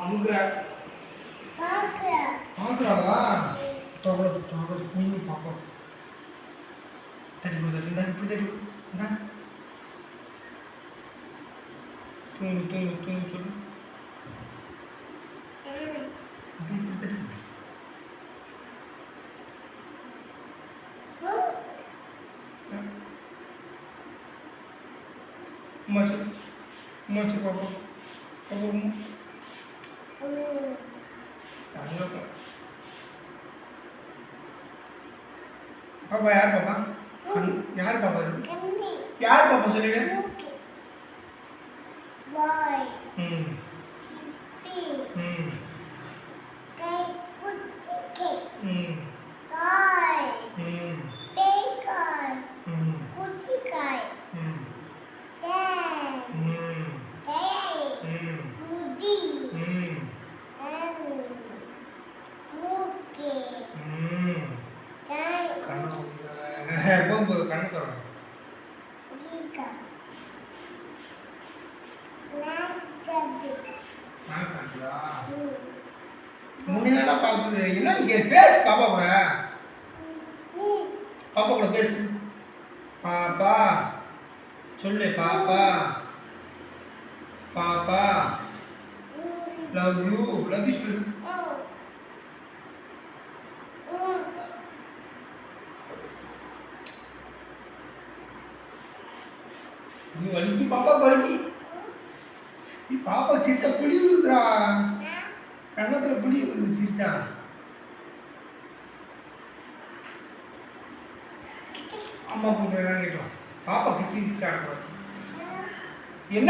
அமுக்குற பாக்குறாளா குழந்தை பார்ப்போம். தட்டி கொடுத்தா இப்படி தட்டி தூங்கு தூங்கு தூங்கு சொல்லு. மச்சு மச்சு பாப்போம் பாப்போம். பாப்பா யார் பாப்பா? யார் பாப்பா? யார் பாப்பா சொல்லிடு. ம் ம் ம் போகும்போது கண்ணு தரணும். முடியலாம் பார்க்குது. என்ன இங்கே பேசு பாப்பா கூட. பாப்பா கூட பேசு. பாப்பா சொல்லு. பாப்பா பாப்பா லவ் யூ சொல்லு. நீ வலிக்கு பாப்பா வலிக்கு. நீ பாப்பா சிரிச்சா புளி விழுதுடா. கண்ணத்துல புளி விழுது சிரிச்சா. அம்மா கூப்பிடுறாங்க. பாப்பா கிச்சி கிச்சி காட்டக்கூடாது. என்ன